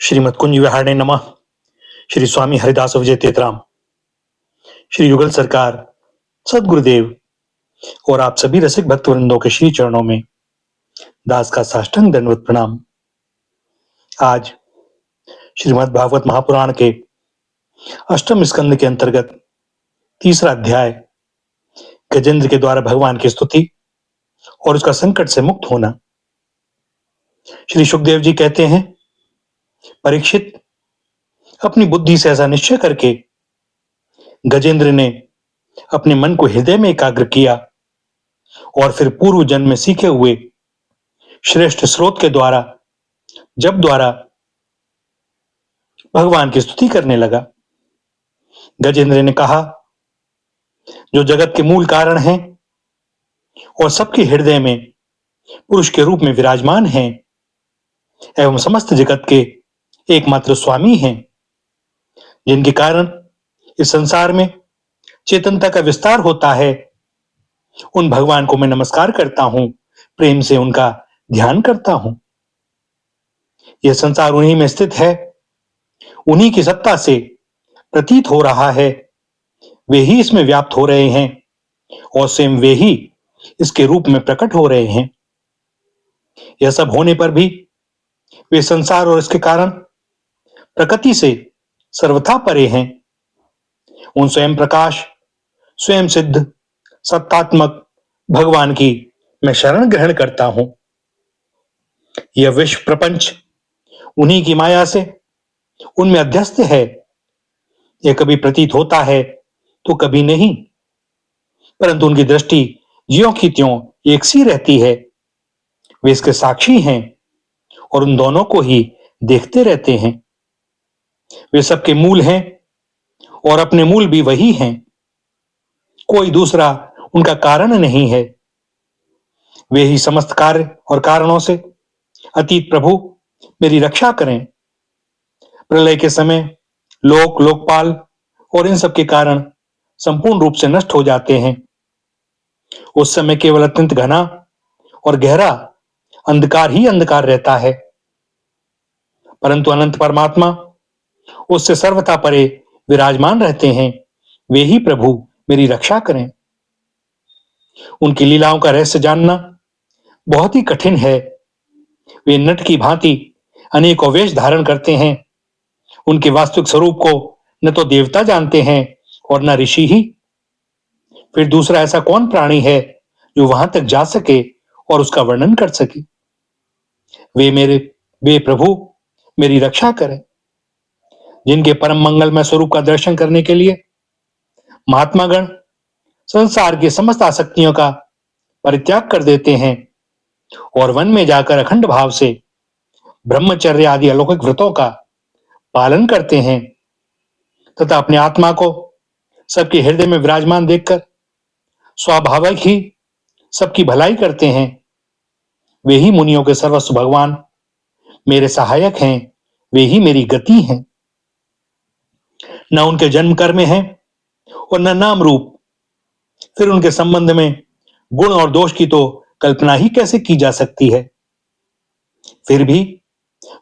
श्रीमद कुंज विहारणे नमः। श्री स्वामी हरिदास विजय तेतराम, श्री युगल सरकार, सदगुरुदेव और आप सभी रसिक भक्त वृंदों के श्री चरणों में दास का साष्टांग दंडवत प्रणाम। आज श्रीमद् भागवत महापुराण के अष्टम स्कंद के अंतर्गत तीसरा अध्याय गजेंद्र के द्वारा भगवान की स्तुति और उसका संकट से मुक्त होना। श्री सुखदेव जी कहते हैं, परीक्षित, अपनी बुद्धि से ऐसा निश्चय करके गजेंद्र ने अपने मन को हृदय में एकाग्र किया और फिर पूर्व जन्म में सीखे हुए श्रेष्ठ स्रोत के द्वारा जप द्वारा भगवान की स्तुति करने लगा। गजेंद्र ने कहा, जो जगत के मूल कारण हैं और सबके हृदय में पुरुष के रूप में विराजमान हैं एवं समस्त जगत के एकमात्र स्वामी हैं, जिनके कारण इस संसार में चेतनता का विस्तार होता है, उन भगवान को मैं नमस्कार करता हूं, प्रेम से उनका ध्यान करता हूं। यह संसार उन्हीं में स्थित है, उन्हीं की सत्ता से प्रतीत हो रहा है, वे ही इसमें व्याप्त हो रहे हैं और स्वयं वे ही इसके रूप में प्रकट हो रहे हैं। यह सब होने पर भी वे संसार और इसके कारण प्रकृति से सर्वथा परे हैं। उन स्वयं प्रकाश, स्वयं सिद्ध, सत्तात्मक भगवान की मैं शरण ग्रहण करता हूं। यह विश्व प्रपंच उन्हीं की माया से उनमें अध्यस्त है। यह कभी प्रतीत होता है तो कभी नहीं, परंतु उनकी दृष्टि ज्यों की त्यों एक सी रहती है। वे इसके साक्षी हैं और उन दोनों को ही देखते रहते हैं। वे सबके मूल हैं और अपने मूल भी वही हैं, कोई दूसरा उनका कारण नहीं है। वे ही समस्त कार्य और कारणों से अतीत प्रभु मेरी रक्षा करें। प्रलय के समय लोक, लोकपाल और इन सब के कारण संपूर्ण रूप से नष्ट हो जाते हैं। उस समय केवल अत्यंत घना और गहरा अंधकार ही अंधकार रहता है, परंतु अनंत परमात्मा उससे सर्वथा परे विराजमान रहते हैं। वे ही प्रभु मेरी रक्षा करें। उनकी लीलाओं का रहस्य जानना बहुत ही कठिन है। वे नट की भांति अनेकों वेश धारण करते हैं। उनके वास्तविक स्वरूप को न तो देवता जानते हैं और न ऋषि ही। फिर दूसरा ऐसा कौन प्राणी है जो वहां तक जा सके और उसका वर्णन कर सके। वे प्रभु मेरी रक्षा करें। जिनके परम मंगलमय स्वरूप का दर्शन करने के लिए महात्मागण संसार की समस्त आसक्तियों का परित्याग कर देते हैं और वन में जाकर अखंड भाव से ब्रह्मचर्य आदि अलौकिक व्रतों का पालन करते हैं तथा अपने आत्मा को सबके हृदय में विराजमान देखकर स्वाभाविक ही सबकी भलाई करते हैं। वे ही मुनियों के सर्वस्व भगवान मेरे सहायक हैं। वे ही मेरी गति हैं। न उनके जन्म कर्म हैं और न नाम रूप। फिर उनके संबंध में गुण और दोष की तो कल्पना ही कैसे की जा सकती है। फिर भी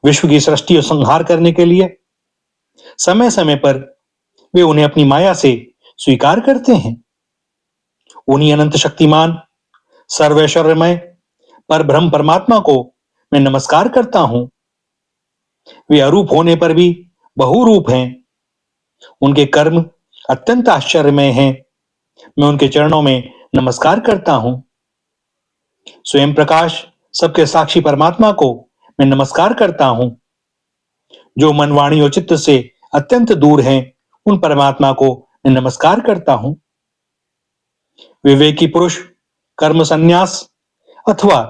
विश्व की सृष्टि और संहार करने के लिए समय समय पर वे उन्हें अपनी माया से स्वीकार करते हैं। उन्हीं अनंत शक्तिमान, सर्वैश्वर्यमय पर ब्रह्म परमात्मा को मैं नमस्कार करता हूं। वे अरूप होने पर भी बहुरूप हैं। उनके कर्म अत्यंत आश्चर्यमय हैं। मैं उनके चरणों में नमस्कार करता हूं। स्वयं प्रकाश, सबके साक्षी परमात्मा को मैं नमस्कार करता हूं। जो मन, वाणी और चित्त से अत्यंत दूर हैं, उन परमात्मा को मैं नमस्कार करता हूं। विवेकी पुरुष कर्म संन्यास अथवा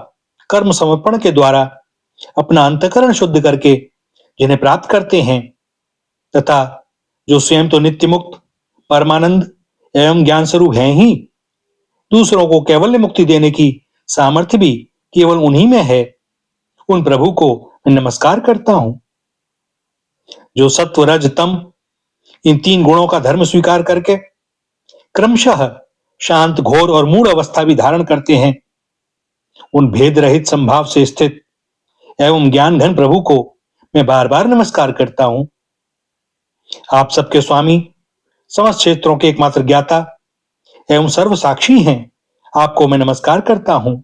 कर्म समर्पण के द्वारा अपना अंतःकरण शुद्ध करके जिन्हें प्राप्त करते हैं तथा जो स्वयं तो नित्य मुक्त, परमानंद एवं ज्ञान स्वरूप हैं ही, दूसरों को कैवल्य मुक्ति देने की सामर्थ्य भी केवल उन्हीं में है, उन प्रभु को मैं नमस्कार करता हूं। जो सत्व, रज, तम इन तीन गुणों का धर्म स्वीकार करके क्रमशः शांत, घोर और मूढ़ अवस्था भी धारण करते हैं, उन भेद रहित संभाव से स्थित एवं ज्ञान घन प्रभु को मैं बार बार नमस्कार करता हूं। आप सबके स्वामी, समस्त क्षेत्रों के एकमात्र ज्ञाता एवं सर्व साक्षी हैं। आपको मैं नमस्कार करता हूं।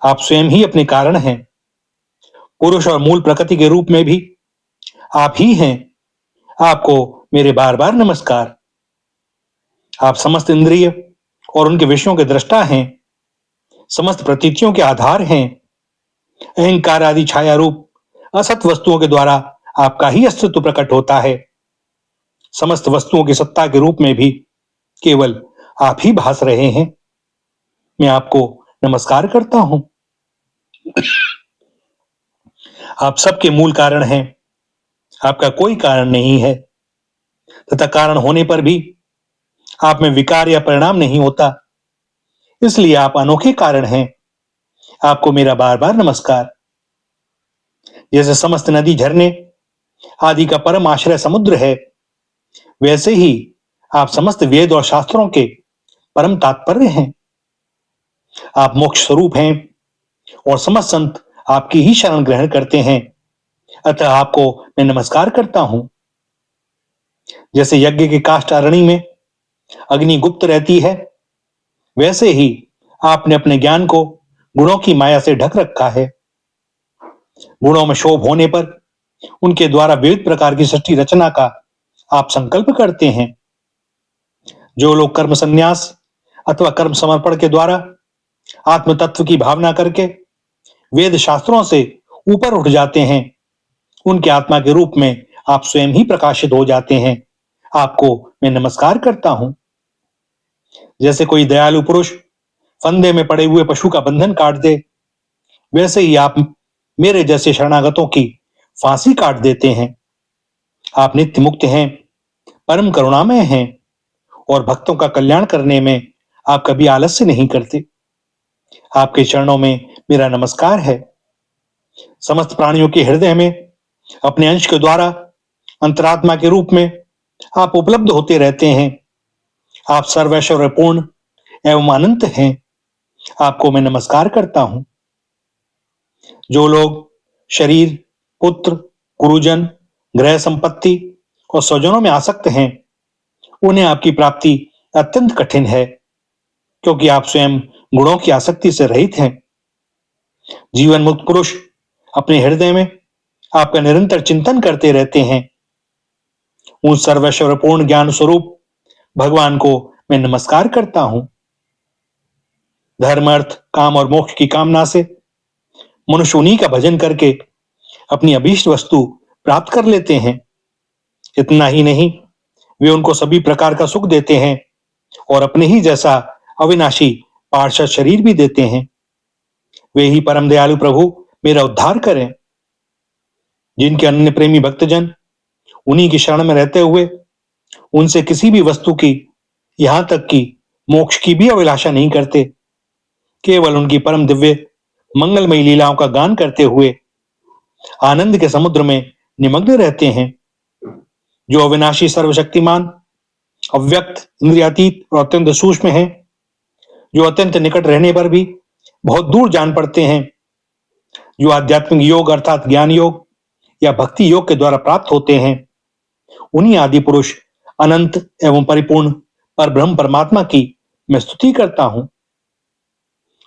आप स्वयं ही अपने कारण हैं। पुरुष और मूल प्रकृति के रूप में भी आप ही हैं। आपको मेरे बार बार नमस्कार। आप समस्त इंद्रिय और उनके विषयों के दृष्टा हैं, समस्त प्रतीतियों के आधार हैं। अहंकार आदि छाया रूप असत वस्तुओं के द्वारा आपका ही अस्तित्व प्रकट होता है। समस्त वस्तुओं की सत्ता के रूप में भी केवल आप ही भास रहे हैं। मैं आपको नमस्कार करता हूं। आप सबके मूल कारण हैं। आपका कोई कारण नहीं है तथा कारण होने पर भी आप में विकार या परिणाम नहीं होता, इसलिए आप अनोखे कारण हैं। आपको मेरा बार बार नमस्कार। जैसे समस्त नदी झरने आदि का परम आश्रय समुद्र है, वैसे ही आप समस्त वेद और शास्त्रों के परम तात्पर्य हैं। आप मोक्ष स्वरूप हैं और समस्त संत आपकी ही शरण ग्रहण करते हैं, अतः आपको मैं नमस्कार करता हूं। जैसे यज्ञ के काष्ठ अरणी में अग्नि गुप्त रहती है, वैसे ही आपने अपने ज्ञान को गुणों की माया से ढक रखा है। गुणों में शोभ होने पर उनके द्वारा विविध प्रकार की सृष्टि रचना का आप संकल्प करते हैं। जो लोग कर्म संन्यास अथवा कर्म समर्पण के द्वारा आत्म तत्व की भावना करके वेद शास्त्रों से ऊपर उठ जाते हैं, उनके आत्मा के रूप में आप स्वयं ही प्रकाशित हो जाते हैं। आपको मैं नमस्कार करता हूं। जैसे कोई दयालु पुरुष फंदे में पड़े हुए पशु का बंधन काट दे, वैसे ही आप मेरे जैसे शरणागतों की फांसी काट देते हैं। आप नित्य मुक्त हैं, परम करुणामय हैं और भक्तों का कल्याण करने में आप कभी आलस्य नहीं करते। आपके चरणों में मेरा नमस्कार है। समस्त प्राणियों के हृदय में अपने अंश के द्वारा अंतरात्मा के रूप में आप उपलब्ध होते रहते हैं। आप सर्वैश्वर्यपूर्ण एवं अनंत हैं। आपको मैं नमस्कार करता हूं। जो लोग शरीर, पुत्र, गुरुजन, ग्रह संपत्ति और स्वजनों में आसक्त हैं, उन्हें आपकी प्राप्ति अत्यंत कठिन है, क्योंकि आप स्वयं गुणों की आसक्ति से रहित हैं। जीवन मुक्त पुरुष अपने हृदय में आपका निरंतर चिंतन करते रहते हैं। उन सर्वैश्वर्यपूर्ण ज्ञान स्वरूप भगवान को मैं नमस्कार करता हूं। धर्म, अर्थ, काम और मोक्ष की कामना से मनुष्य उन्हीं का भजन करके अपनी अभीष्ट वस्तु प्राप्त कर लेते हैं। इतना ही नहीं, वे उनको सभी प्रकार का सुख देते हैं और अपने ही जैसा अविनाशी पार्षद शरीर भी देते हैं। वे ही परम दयालु प्रभु मेरा उद्धार करें। जिनके अन्य प्रेमी भक्तजन उन्हीं की शरण में रहते हुए उनसे किसी भी वस्तु की, यहां तक कि मोक्ष की भी अभिलाषा नहीं करते, केवल उनकी परम दिव्य मंगलमयी लीलाओं का गान करते हुए आनंद के समुद्र में निमग्न रहते हैं। जो अविनाशी, सर्वशक्तिमान, अव्यक्त, इंद्रियातीत और अत्यंत सूक्ष्म है, जो अत्यंत निकट रहने पर भी बहुत दूर जान पड़ते हैं, जो आध्यात्मिक योग अर्थात ज्ञान योग या भक्ति योग के द्वारा प्राप्त होते हैं, उन्हीं आदि पुरुष अनंत एवं परिपूर्ण पर ब्रह्म परमात्मा की मैं स्तुति करता हूं।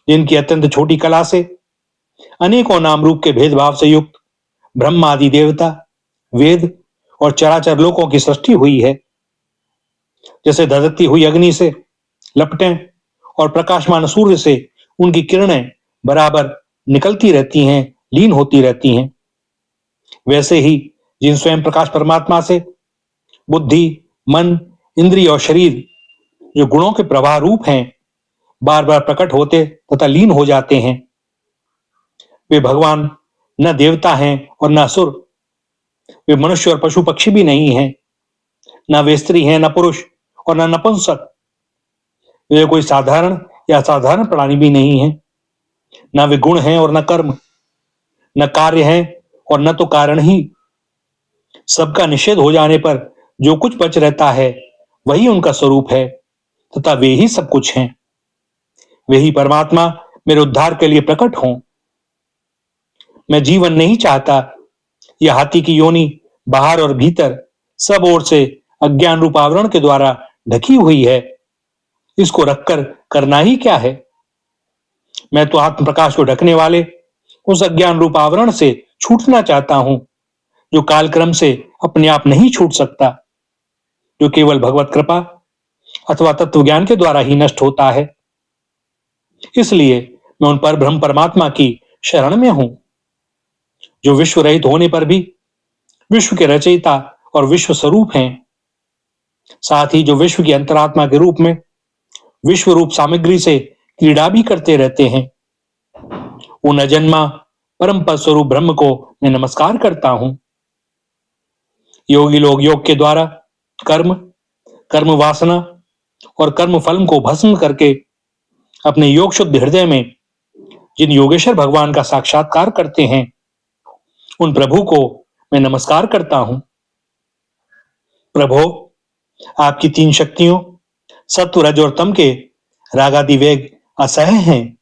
जिनकी अत्यंत छोटी कला से अनेकों नाम रूप के भेदभाव से युक्त ब्रह्म आदि देवता, वेद और चराचर लोकों की सृष्टि हुई है। जैसे धधकती हुई अग्नि से लपटें और प्रकाशमान सूर्य से उनकी किरणें बराबर निकलती रहती हैं, लीन होती रहती हैं, वैसे ही जिन स्वयं प्रकाश परमात्मा से बुद्धि, मन, इंद्रिय और शरीर, जो गुणों के प्रवाह रूप हैं, बार बार प्रकट होते तथा लीन हो जाते हैं, वे भगवान न देवता हैं और न असुर। वे मनुष्य और पशु पक्षी भी नहीं हैं, न वे स्त्री हैं, न पुरुष और न नपुंसक। वे कोई साधारण या असाधारण प्राणी भी नहीं हैं। न वे गुण हैं और न कर्म, न कार्य हैं और न तो कारण ही। सबका निषेध हो जाने पर जो कुछ बच रहता है वही उनका स्वरूप है तथा वे ही सब कुछ हैं। वे ही परमात्मा मेरे उद्धार के लिए प्रकट हों। मैं जीवन नहीं चाहता यह हाथी की योनि बाहर और भीतर सब ओर से अज्ञान रूप आवरण के द्वारा ढकी हुई है। इसको रखकर करना ही क्या है? मैं तो आत्म प्रकाश को ढकने वाले उस अज्ञान रूप आवरण से छूटना चाहता हूं, जो कालक्रम से अपने आप नहीं छूट सकता, जो केवल भगवत कृपा अथवा तत्व ज्ञान के द्वारा ही नष्ट होता है। इसलिए मैं उन पर ब्रह्म परमात्मा की शरण में हूं, जो विश्व रहित होने पर भी विश्व के रचयिता और विश्व स्वरूप हैं, साथ ही जो विश्व की अंतरात्मा के रूप में विश्व रूप सामग्री से क्रीड़ा भी करते रहते हैं। उन अजन्मा परम पद स्वरूप ब्रह्म को मैं नमस्कार करता हूं। योगी लोग योग के द्वारा कर्म, कर्म वासना और कर्म फल को भस्म करके अपने योग शुद्ध हृदय में जिन योगेश्वर भगवान का साक्षात्कार करते हैं, उन प्रभु को मैं नमस्कार करता हूं। प्रभो, आपकी तीन शक्तियों सत्व, रज और तम के रागादि वेग असह्य हैं।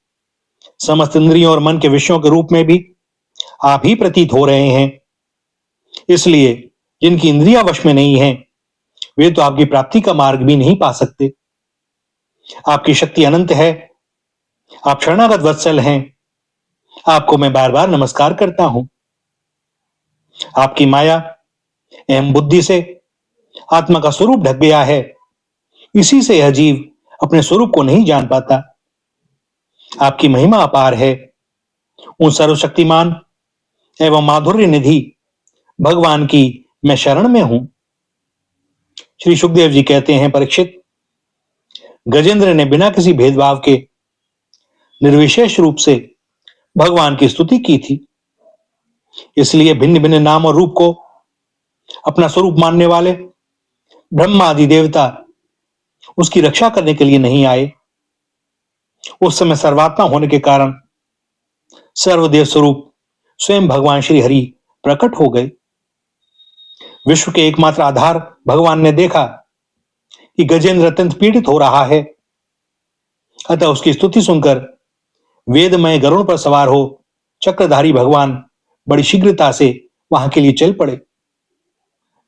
समस्त इंद्रियों और मन के विषयों के रूप में भी आप ही प्रतीत हो रहे हैं। इसलिए जिनकी इंद्रियां वश में नहीं है, वे तो आपकी प्राप्ति का मार्ग भी नहीं पा सकते। आपकी शक्ति अनंत है, आप शरणागत वत्सल हैं। आपको मैं बार बार नमस्कार करता हूं। आपकी माया एवं बुद्धि से आत्मा का स्वरूप ढक गया है। इसी से यह जीव अपने स्वरूप को नहीं जान पाता। आपकी महिमा अपार है। उन सर्वशक्तिमान एवं माधुर्य निधि भगवान की मैं शरण में हूं। श्री सुखदेव जी कहते हैं, परीक्षित, गजेंद्र ने बिना किसी भेदभाव के निर्विशेष रूप से भगवान की स्तुति की थी। इसलिए भिन्न भिन्न नाम और रूप को अपना स्वरूप मानने वाले ब्रह्मा आदि देवता उसकी रक्षा करने के लिए नहीं आए। उस समय सर्वात्मा होने के कारण सर्वदेव स्वरूप स्वयं भगवान श्री हरि प्रकट हो गए। विश्व के एकमात्र आधार भगवान ने देखा कि गजेंद्र अत्यंत पीड़ित हो रहा है, अतः उसकी स्तुति सुनकर वेदमय गरुड़ पर सवार हो चक्रधारी भगवान बड़ी शीघ्रता से वहां के लिए चल पड़े।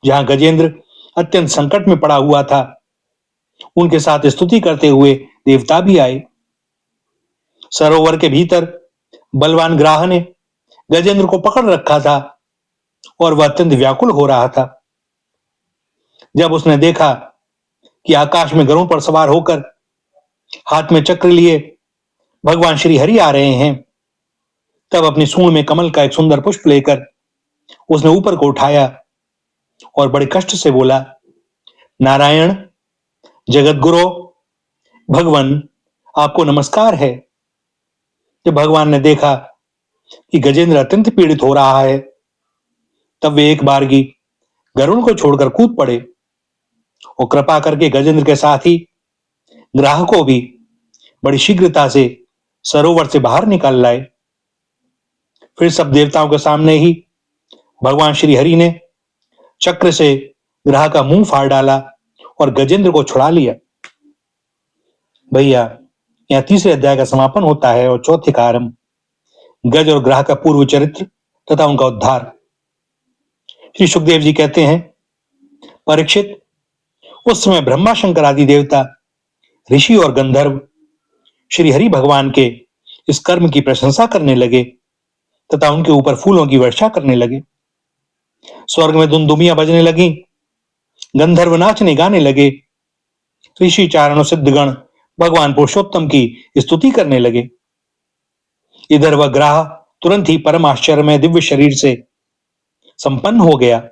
जहां गजेंद्र अत्यंत संकट में पड़ा हुआ था, उनके साथ स्तुति करते हुए देवता भी आए। सरोवर के भीतर बलवान ग्राह ने गजेंद्र को पकड़ रखा था और वह अत्यंत व्याकुल हो रहा था। जब उसने देखा कि आकाश में गरुड़ पर सवार होकर हाथ में चक्र लिए भगवान श्री हरि आ रहे हैं, तब अपनी सूंड में कमल का एक सुंदर पुष्प लेकर उसने ऊपर को उठाया और बड़े कष्ट से बोला, नारायण, जगत गुरु, भगवान, आपको नमस्कार है। जब भगवान ने देखा कि गजेंद्र अत्यंत पीड़ित हो रहा है, तब वे एक बारगी गरुड़ को छोड़कर कूद पड़े और कृपा करके गजेंद्र के साथ ही ग्राह को भी बड़ी शीघ्रता से सरोवर से बाहर निकाल लाए। फिर सब देवताओं के सामने ही भगवान श्री हरि ने चक्र से ग्राह का मुंह फाड़ डाला और गजेंद्र को छुड़ा लिया। भैया, यहाँ तीसरे अध्याय का समापन होता है और चौथे का आरंभ। गज और ग्राह का पूर्व चरित्र तथा उनका उद्धार। श्री सुखदेव जी कहते हैं, परीक्षित, उस समय ब्रह्मा शंकर आदि देवता, ऋषि और गंधर्व श्री हरि भगवान के इस कर्म की प्रशंसा करने लगे तथा उनके ऊपर फूलों की वर्षा करने लगे। स्वर्ग में दुमदुमियां बजने लगी, गंधर्व नाचने गाने लगे, ऋषि चारणों सिद्धगण भगवान पुरुषोत्तम की स्तुति करने लगे। इधर वह ग्राह तुरंत ही परम आश्चर्य में दिव्य शरीर से संपन्न हो गया।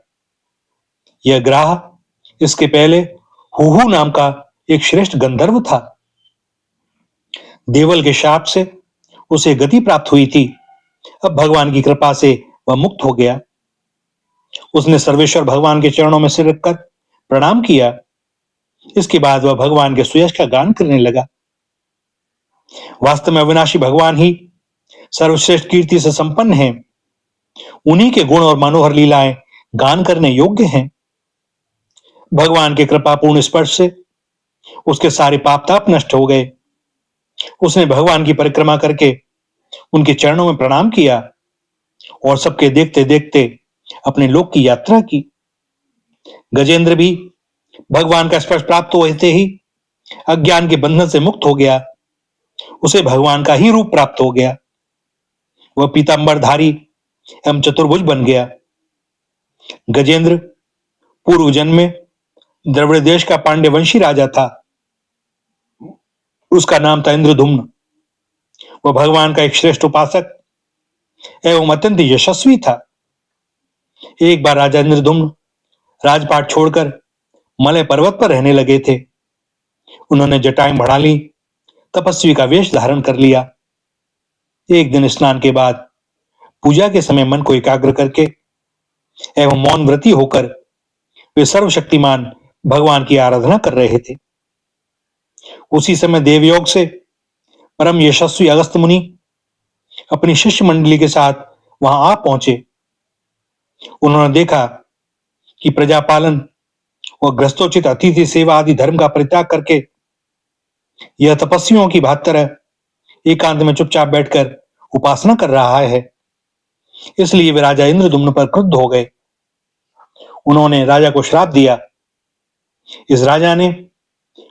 यह ग्राह इसके पहले हुहू नाम का एक श्रेष्ठ गंधर्व था। देवल के शाप से उसे गति प्राप्त हुई थी। अब भगवान की कृपा से वह मुक्त हो गया। उसने सर्वेश्वर भगवान के चरणों में सिर रखकर प्रणाम किया। इसके बाद वह भगवान के सुयश का गान करने लगा। वास्तव में अविनाशी भगवान ही सर्वश्रेष्ठ कीर्ति से संपन्न हैं। उन्हीं के गुण और मनोहर लीलाएं गान करने योग्य हैं। भगवान के कृपापूर्ण स्पर्श से उसके सारे पाप ताप नष्ट हो गए। उसने भगवान की परिक्रमा करके उनके चरणों में प्रणाम किया और सबके देखते देखते अपने लोक की यात्रा की। गजेंद्र भी भगवान का स्पर्श प्राप्त होते ही अज्ञान के बंधन से मुक्त हो गया। उसे भगवान का ही रूप प्राप्त हो गया। वह पीतांबरधारी एवं चतुर्भुज बन गया। गजेंद्र पूर्व जन्म में द्रविड़ देश का पांड्यवंशी राजा था। उसका नाम था इंद्रदुम्न। वह भगवान का एक श्रेष्ठ उपासक एवं अत्यंत यशस्वी था। एक बार राजा इंद्रदुम्न राजपाट छोड़कर मलय पर्वत पर रहने लगे थे। उन्होंने जटाएं बढ़ा ली, तपस्वी का वेश धारण कर लिया। एक दिन स्नान के बाद पूजा के समय मन को एकाग्र करके एवं मौन व्रती होकर वे सर्वशक्तिमान भगवान की आराधना कर रहे थे। उसी समय देवयोग से परम यशस्वी अगस्त्य मुनि अपनी शिष्य मंडली के साथ वहां आ पहुंचे। उन्होंने देखा कि प्रजापालन और ग्रस्तोचित अतिथि सेवा आदि धर्म का परित्याग करके यह तपस्वियों की भांति तरह एकांत में चुपचाप बैठकर उपासना कर रहा है। इसलिए वे राजा इंद्रदुम्न पर क्रुद्ध हो गए। उन्होंने राजा को श्राप दिया। इस राजा ने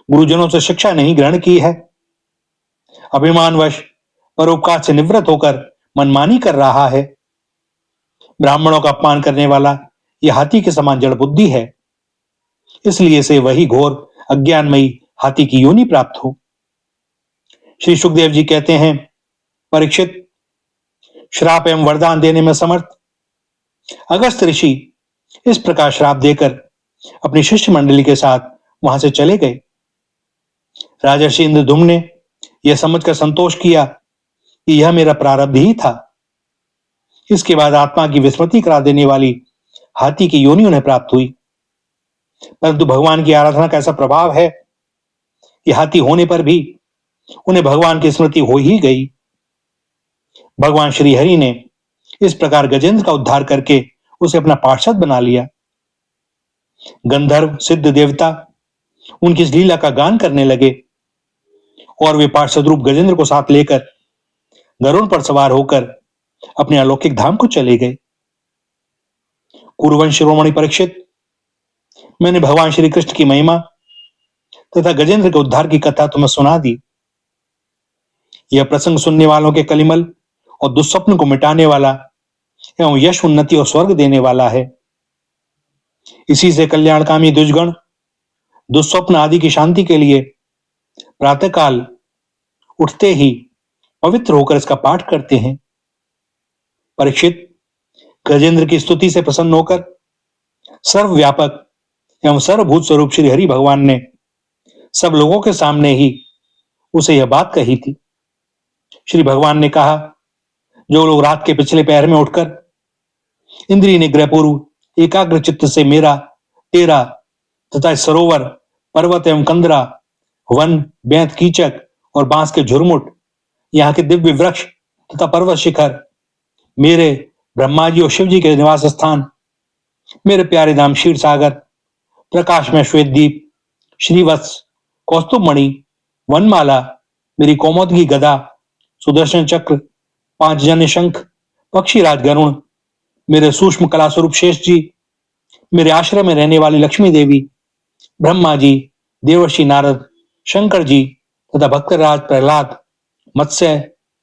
गुरुजनों से शिक्षा नहीं ग्रहण की है, अभिमानवश परोपकार से निवृत्त होकर मनमानी कर रहा है। ब्राह्मणों का अपमान करने वाला यह हाथी के समान जड़ बुद्धि है। इसलिए से वही घोर अज्ञानमयी हाथी की योनि प्राप्त हो। श्री सुखदेव जी कहते हैं, परीक्षित, श्राप एवं वरदान देने में समर्थ अगस्त्य ऋषि इस प्रकार श्राप देकर अपनी शिष्य मंडली के साथ वहां से चले गए। राजर्षि इंद्रदुम्न ने यह समझकर संतोष किया कि यह मेरा प्रारब्ध ही था। इसके बाद आत्मा की विस्मृति करा देने वाली हाथी की योनि उन्हें प्राप्त हुई। परंतु भगवान की आराधना का ऐसा प्रभाव है कि हाथी होने पर भी उन्हें भगवान की स्मृति हो ही गई। भगवान श्री हरि ने इस प्रकार गजेंद्र का उद्धार करके उसे अपना पार्षद बना लिया। गंधर्व सिद्ध देवता उनकी इस लीला का गान करने लगे और वे पार्षद रूप गजेंद्र को साथ लेकर गरुड़ पर सवार होकर अपने अलौकिक धाम को चले गए। कुरुवंश शिरोमणि परीक्षित, मैंने भगवान श्री कृष्ण की महिमा तथा गजेंद्र के उद्धार की कथा तुम्हें सुना दी। यह प्रसंग सुनने वालों के कलिमल और दुस्वप्न को मिटाने वाला एवं यश, उन्नति और स्वर्ग देने वाला है। इसी से कल्याणकामी दुष्गण दुस्वप्न आदि की शांति के लिए प्रातःकाल उठते ही पवित्र होकर इसका पाठ करते हैं। परीक्षित, गजेंद्र की स्तुति से प्रसन्न होकर सर्वव्यापक एवं सर्वभूत स्वरूप श्री हरि भगवान ने सब लोगों के सामने ही उसे यह बात कही थी। श्री भगवान ने कहा, जो लोग रात के पिछले पहर में उठकर इंद्रिय निग्रह पूर्व एकाग्र चित्त से मेरा, तेरा तथा सरोवर, पर्वत एवं कंदरा, वन, बेंत, कीचक और बांस के झुरमुट, यहाँ के दिव्य वृक्ष तथा पर्वत शिखर, मेरे ब्रह्मा जी और शिव जी के निवास स्थान, मेरे प्यारे धाम क्षीर सागर, प्रकाश में श्वेतदीप, श्रीवत्स, कौस्तुभमणि, वनमाला, मेरी कौमोदगी गदा, सुदर्शन चक्र, 5 जन्य शंख, पक्षीराज गरुण, मेरे सूक्ष्म कला स्वरूप शेष जी, मेरे आश्रम में रहने वाली लक्ष्मी देवी, ब्रह्मा जी, देवर्षि नारद, शंकर जी तथा भक्तराज प्रहलाद, मत्स्य,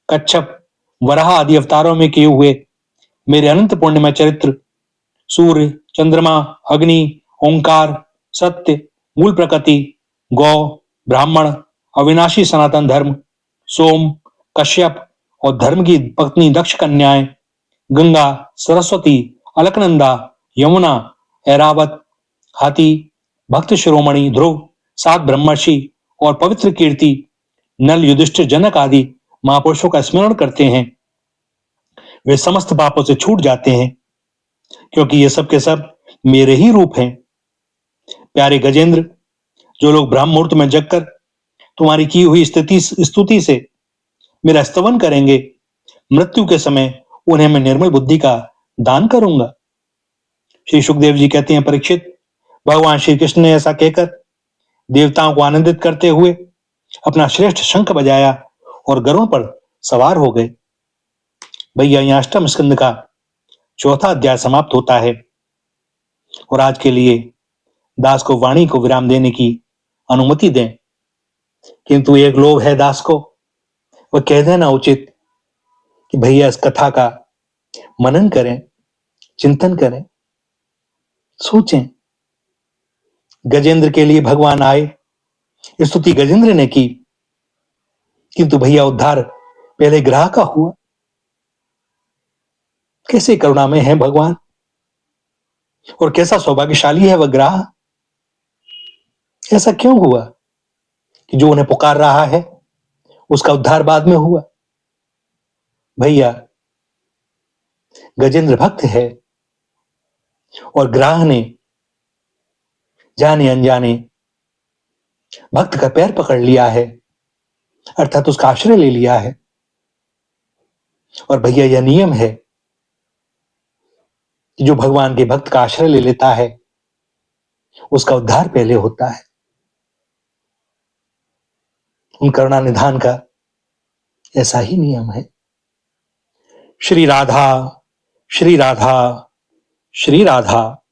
कच्छप, वराह आदि अवतारों में किए हुए मेरे अनंत पुण्यमय चरित्र, सूर्य, चंद्रमा, अग्नि, ओंकार, सत्य, मूल प्रकृति, गौ, ब्राह्मण, अविनाशी सनातन धर्म, सोम, कश्यप और धर्म की पत्नी दक्ष कन्याएं, गंगा, सरस्वती, अलकनंदा, यमुना, ऐरावत, हाथी, भक्त शिरोमणि, ध्रुव, 7 ब्रह्मर्षि और पवित्र कीर्ति, नल, युधिष्ठिर, जनक आदि महापुरुषों का स्मरण करते हैं। वे समस्त पापों से छूट जाते हैं, क्योंकि ये सब के सब मेरे ही रूप हैं। प्यारे गजेंद्र, जो लोग ब्रह्म मुहूर्त में जगकर तुम्हारी की हुई स्तुति से मेरा स्तवन करेंगे, मृत्यु के समय उन्हें मैं निर्मल बुद्धि का दान करूंगा। श्री सुखदेव जी कहते हैं, परीक्षित, भगवान श्री कृष्ण ने ऐसा कहकर देवताओं को आनंदित करते हुए अपना श्रेष्ठ शंख बजाया और गरुड़ पर सवार हो गए। भैया, यहाँ 8वें स्कंद का चौथा अध्याय समाप्त होता है और आज के लिए दास को वाणी को विराम देने की अनुमति दें। किंतु एक लोभ है दास को, वह कह देना उचित कि भैया इस कथा का मनन करें, चिंतन करें, सोचें। गजेंद्र के लिए भगवान आए, स्तुति गजेंद्र ने की, किंतु भैया उद्धार पहले ग्राह का हुआ। कैसे करुणामय है भगवान और कैसा सौभाग्यशाली है वह ग्राह। ऐसा क्यों हुआ कि जो उन्हें पुकार रहा है उसका उद्धार बाद में हुआ। भैया गजेंद्र भक्त है और ग्राह ने जाने अनजाने भक्त का पैर पकड़ लिया है, अर्थात उसका आश्रय ले लिया है। और भैया यह नियम है कि जो भगवान के भक्त का आश्रय ले लेता है उसका उद्धार पहले होता है। उन करुणा निधान का ऐसा ही नियम है। श्री राधा, श्री राधा, श्री राधा।